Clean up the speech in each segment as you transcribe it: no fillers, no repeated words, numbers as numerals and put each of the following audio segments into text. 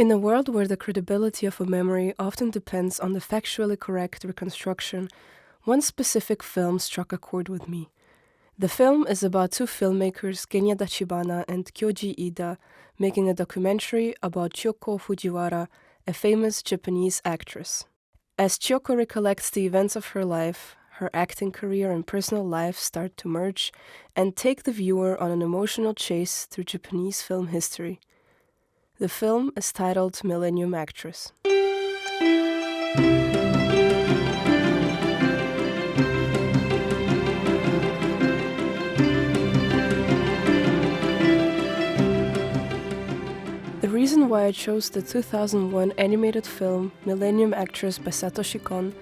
In a world where the credibility of a memory often depends on the factually correct reconstruction, one specific film struck a chord with me. The film is about two filmmakers, Genya Tachibana and Kyoji Ida, making a documentary about Kyoko Fujiwara, a famous Japanese actress. As Kyoko recollects the events of her life, her acting career and personal life start to merge and take the viewer on an emotional chase through Japanese film history. The film is titled Millennium Actress. The reason why I chose the 2001 animated film Millennium Actress by Satoshi Kon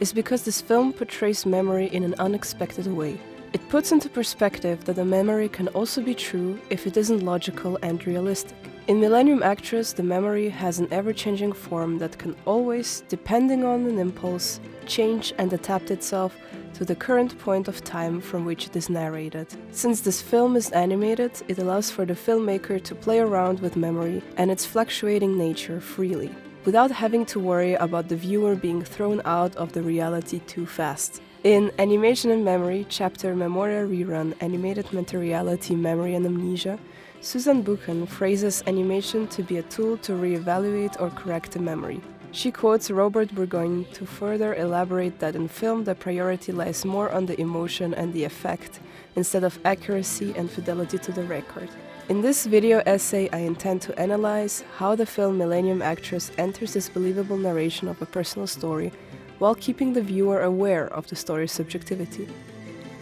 is because this film portrays memory in an unexpected way. It puts into perspective that a memory can also be true if it isn't logical and realistic. In Millennium Actress, the memory has an ever-changing form that can always, depending on an impulse, change and adapt itself to the current point of time from which it is narrated. Since this film is animated, it allows for the filmmaker to play around with memory and its fluctuating nature freely, without having to worry about the viewer being thrown out of the reality too fast. In Animation and Memory, chapter Memoria Rerun, Animated Materiality, Memory and Amnesia, Susan Buchan phrases animation to be a tool to re-evaluate or correct a memory. She quotes Robert Burgoyne to further elaborate that in film the priority lies more on the emotion and the effect, instead of accuracy and fidelity to the record. In this video essay, I intend to analyze how the film Millennium Actress enters this believable narration of a personal story, while keeping the viewer aware of the story's subjectivity.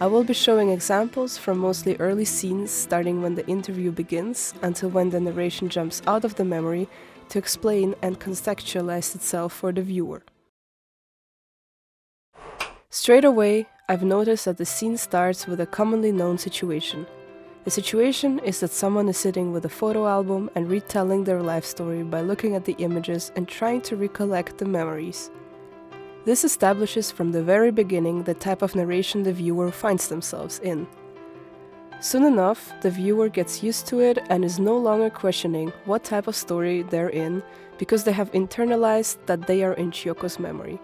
I will be showing examples from mostly early scenes, starting when the interview begins until when the narration jumps out of the memory to explain and contextualize itself for the viewer. Straight away, I've noticed that the scene starts with a commonly known situation. The situation is that someone is sitting with a photo album and retelling their life story by looking at the images and trying to recollect the memories. This establishes from the very beginning the type of narration the viewer finds themselves in. Soon enough, the viewer gets used to it and is no longer questioning what type of story they're in because they have internalized that they are in Chiyoko's memory.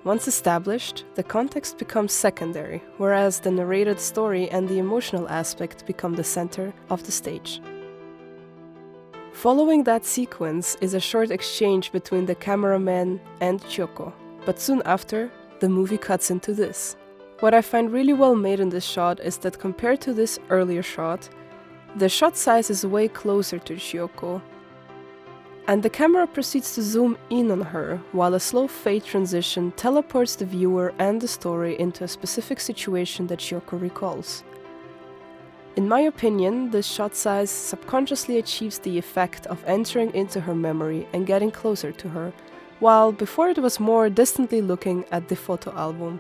Once established, the context becomes secondary, whereas the narrated story and the emotional aspect become the center of the stage. Following that sequence is a short exchange between the cameraman and Chiyoko. But soon after, the movie cuts into this. What I find really well made in this shot is that compared to this earlier shot, the shot size is way closer to Chiyoko, and the camera proceeds to zoom in on her, while a slow fade transition teleports the viewer and the story into a specific situation that Chiyoko recalls. In my opinion, this shot size subconsciously achieves the effect of entering into her memory and getting closer to her, while before it was more distantly looking at the photo album.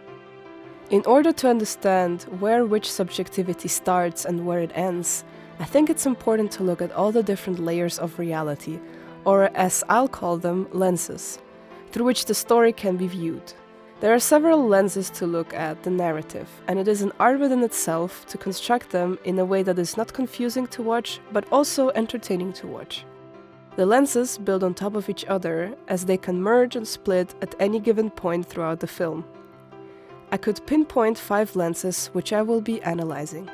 In order to understand where which subjectivity starts and where it ends, I think it's important to look at all the different layers of reality, or as I'll call them, lenses, through which the story can be viewed. There are several lenses to look at the narrative, and it is an art within itself to construct them in a way that is not confusing to watch, but also entertaining to watch. The lenses build on top of each other as they can merge and split at any given point throughout the film. I could pinpoint 5 lenses which I will be analyzing.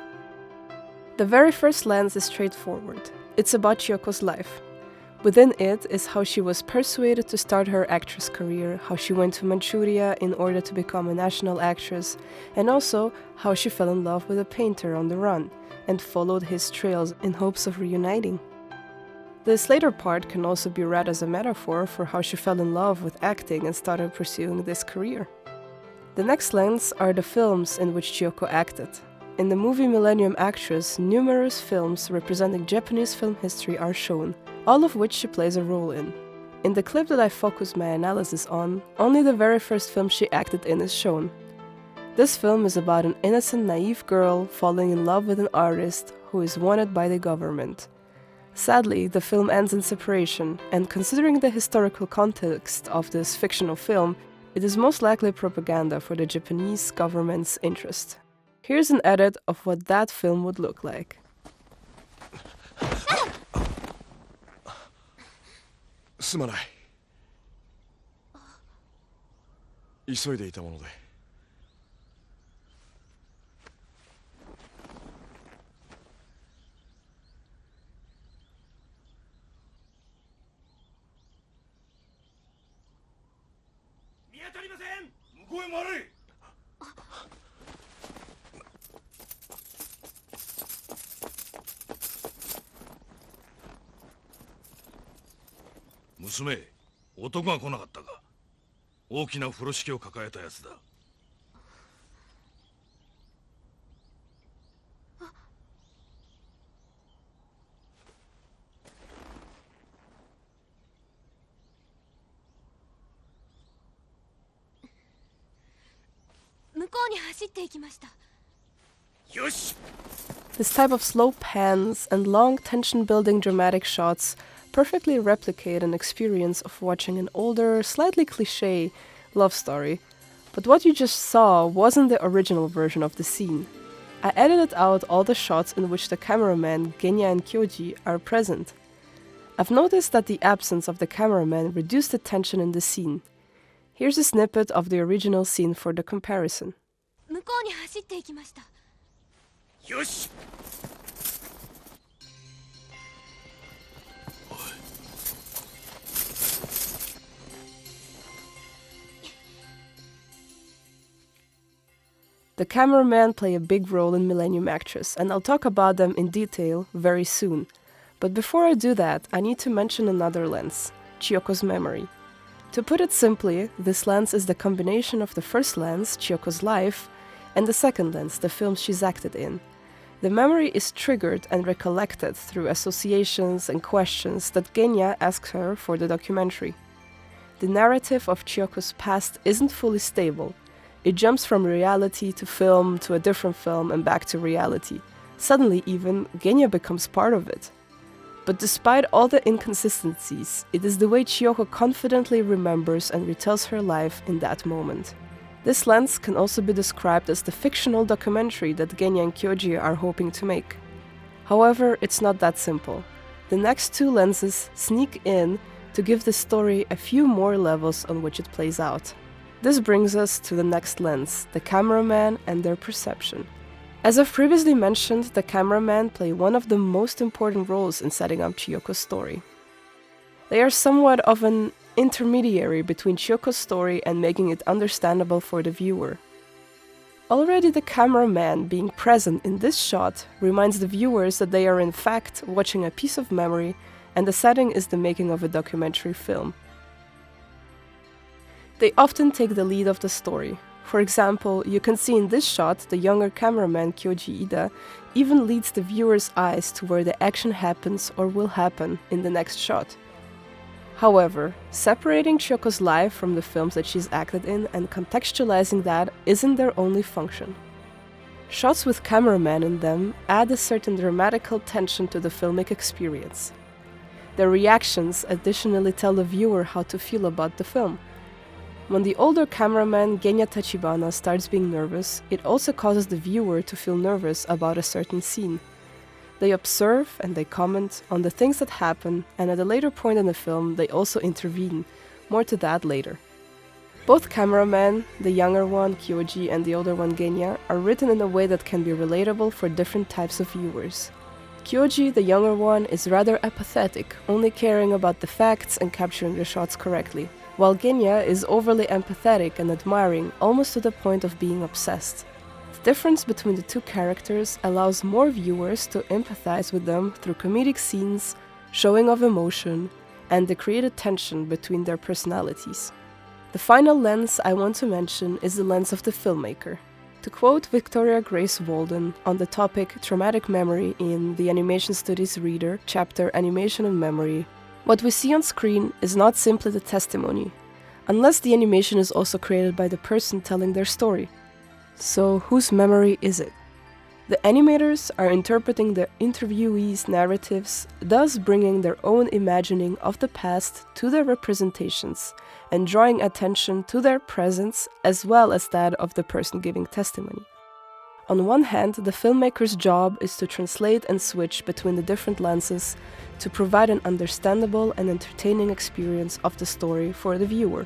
The very first lens is straightforward. It's about Chiyoko's life. Within it is how she was persuaded to start her actress career, how she went to Manchuria in order to become a national actress, and also how she fell in love with a painter on the run and followed his trails in hopes of reuniting. This later part can also be read as a metaphor for how she fell in love with acting and started pursuing this career. The next lens are the films in which Chiyoko acted. In the movie Millennium Actress, numerous films representing Japanese film history are shown, all of which she plays a role in. In the clip that I focus my analysis on, only the very first film she acted in is shown. This film is about an innocent, naive girl falling in love with an artist who is wanted by the government. Sadly, the film ends in separation, and considering the historical context of this fictional film, it is most likely propaganda for the Japanese government's interest. Here's an edit of what that film would look like. すまない。急いでいたもので。見当たりません。向こうへ回れ。娘、男が来なかったか。大きな風呂敷を抱えたやつだ。向こうに走っていきました。よし。 This type of slow pans and long tension-building dramatic shots perfectly replicate an experience of watching an older, slightly cliché love story. But what you just saw wasn't the original version of the scene. I edited out all the shots in which the cameramen Genya and Kyoji are present. I've noticed that the absence of the cameraman reduced the tension in the scene. Here's a snippet of the original scene for the comparison. 向こうに走っていきました。よし。 The cameramen play a big role in Millennium Actress, and I'll talk about them in detail very soon. But before I do that, I need to mention another lens, Chiyoko's memory. To put it simply, this lens is the combination of the first lens, Chiyoko's life, and the second lens, the films she's acted in. The memory is triggered and recollected through associations and questions that Genya asks her for the documentary. The narrative of Chiyoko's past isn't fully stable. It jumps from reality to film to a different film and back to reality. Suddenly even, Genya becomes part of it. But despite all the inconsistencies, it is the way Chiyoko confidently remembers and retells her life in that moment. This lens can also be described as the fictional documentary that Genya and Kyoji are hoping to make. However, it's not that simple. The next two lenses sneak in to give the story a few more levels on which it plays out. This brings us to the next lens, the cameraman and their perception. As I've previously mentioned, the cameramen play one of the most important roles in setting up Chiyoko's story. They are somewhat of an intermediary between Chiyoko's story and making it understandable for the viewer. Already the cameraman being present in this shot reminds the viewers that they are in fact watching a piece of memory, and the setting is the making of a documentary film. They often take the lead of the story. For example, you can see in this shot the younger cameraman Kyoji Ida even leads the viewer's eyes to where the action happens or will happen in the next shot. However, separating Chiyoko's life from the films that she's acted in and contextualizing that isn't their only function. Shots with cameramen in them add a certain dramatical tension to the filmic experience. Their reactions additionally tell the viewer how to feel about the film. When the older cameraman Genya Tachibana starts being nervous, it also causes the viewer to feel nervous about a certain scene. They observe and they comment on the things that happen, and at a later point in the film they also intervene. More to that later. Both cameramen, the younger one Kyoji and the older one Genya, are written in a way that can be relatable for different types of viewers. Kyoji, the younger one, is rather apathetic, only caring about the facts and capturing the shots correctly, while Genya is overly empathetic and admiring, almost to the point of being obsessed. The difference between the two characters allows more viewers to empathize with them through comedic scenes, showing of emotion, and the created tension between their personalities. The final lens I want to mention is the lens of the filmmaker. To quote Victoria Grace Walden on the topic Traumatic Memory in the Animation Studies Reader, chapter Animation and Memory, what we see on screen is not simply the testimony, unless the animation is also created by the person telling their story. So, whose memory is it? The animators are interpreting the interviewees' narratives, thus bringing their own imagining of the past to their representations and drawing attention to their presence as well as that of the person giving testimony. On one hand, the filmmaker's job is to translate and switch between the different lenses to provide an understandable and entertaining experience of the story for the viewer.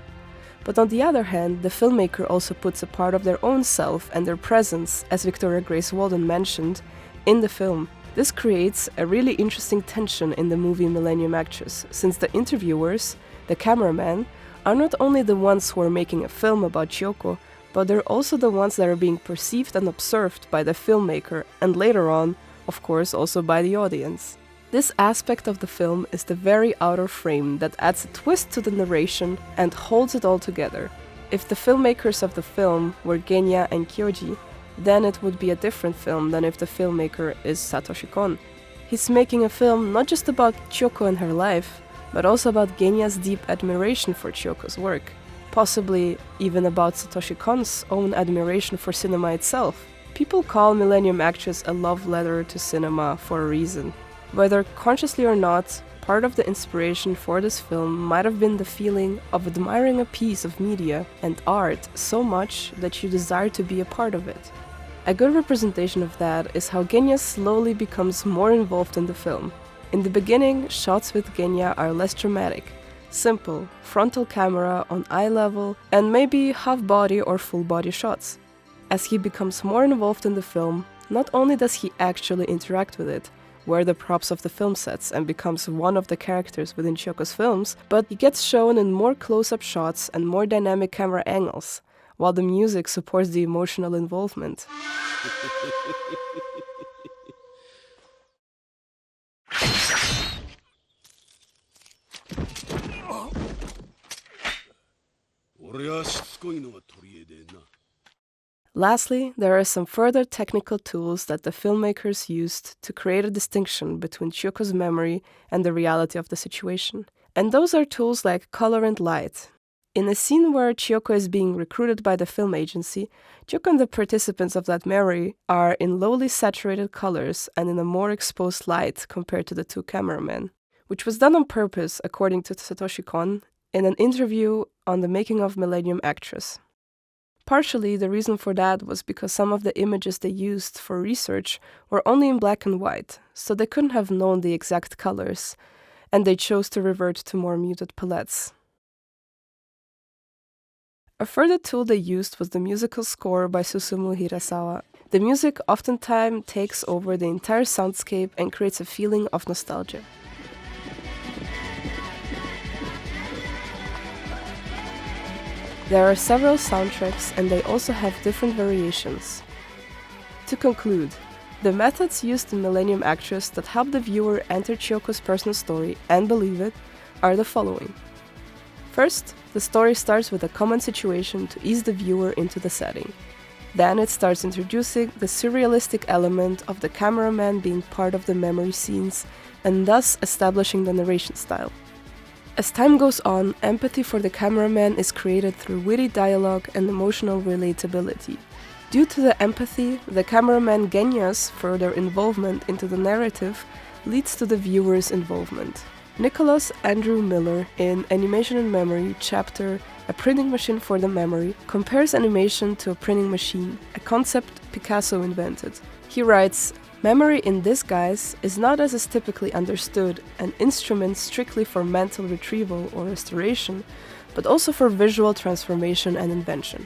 But on the other hand, the filmmaker also puts a part of their own self and their presence, as Victoria Grace Walden mentioned, in the film. This creates a really interesting tension in the movie Millennium Actress, since the interviewers, the cameramen, are not only the ones who are making a film about Chioko, but they're also the ones that are being perceived and observed by the filmmaker, and later on, of course, also by the audience. This aspect of the film is the very outer frame that adds a twist to the narration and holds it all together. If the filmmakers of the film were Genya and Kyoji, then it would be a different film than if the filmmaker is Satoshi Kon. He's making a film not just about Chioko and her life, but also about Genya's deep admiration for Chioko's work. Possibly even about Satoshi Kon's own admiration for cinema itself. People call Millennium Actress a love letter to cinema for a reason. Whether consciously or not, part of the inspiration for this film might have been the feeling of admiring a piece of media and art so much that you desire to be a part of it. A good representation of that is how Genya slowly becomes more involved in the film. In the beginning, shots with Genya are less dramatic, simple, frontal camera on eye level, and maybe half-body or full-body shots. As he becomes more involved in the film, not only does he actually interact with it, wear the props of the film sets and becomes one of the characters within Chioko's films, but he gets shown in more close-up shots and more dynamic camera angles, while the music supports the emotional involvement. Lastly, there are some further technical tools that the filmmakers used to create a distinction between Chioko's memory and the reality of the situation. And those are tools like color and light. In a scene where Chioko is being recruited by the film agency, Chioko and the participants of that memory are in lowly saturated colors and in a more exposed light compared to the two cameramen, which was done on purpose, according to Satoshi Kon, in an interview on the making of Millennium Actress. Partially, the reason for that was because some of the images they used for research were only in black and white, so they couldn't have known the exact colors, and they chose to revert to more muted palettes. A further tool they used was the musical score by Susumu Hirasawa. The music oftentimes takes over the entire soundscape and creates a feeling of nostalgia. There are several soundtracks and they also have different variations. To conclude, the methods used in Millennium Actress that help the viewer enter Chioko's personal story and believe it are the following. First, the story starts with a common situation to ease the viewer into the setting. Then it starts introducing the surrealistic element of the cameraman being part of the memory scenes and thus establishing the narration style. As time goes on, empathy for the cameraman is created through witty dialogue and emotional relatability. Due to the empathy, the cameraman Genya's further involvement into the narrative leads to the viewer's involvement. Nicholas Andrew Miller, in Animation and Memory chapter A Printing Machine for the Memory, compares animation to a printing machine, a concept Picasso invented. He writes, "Memory in this guise is not as is typically understood an instrument strictly for mental retrieval or restoration, but also for visual transformation and invention."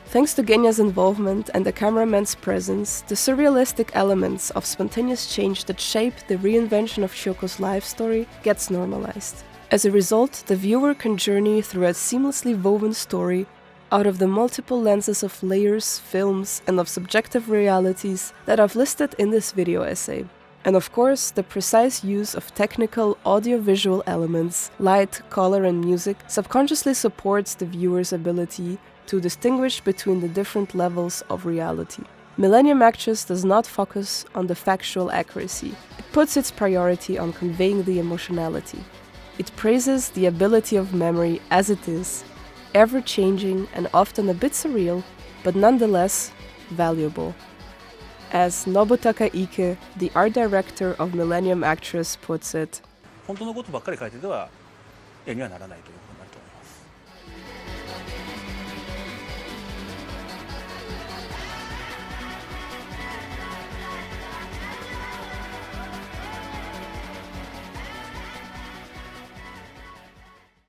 Thanks to Genya's involvement and the cameraman's presence, the surrealistic elements of spontaneous change that shape the reinvention of Chioko's life story gets normalized. As a result, the viewer can journey through a seamlessly woven story out of the multiple lenses of layers, films, and of subjective realities that I've listed in this video essay. And of course, the precise use of technical audio-visual elements, light, color, and music subconsciously supports the viewer's ability to distinguish between the different levels of reality. Millennium Actress does not focus on the factual accuracy. It puts its priority on conveying the emotionality. It praises the ability of memory as it is, ever-changing and often a bit surreal, but nonetheless valuable. As Nobutaka Ike, the art director of Millennium Actress, puts it, 本当のことばっかり書いてては絵にはならないということになると思います。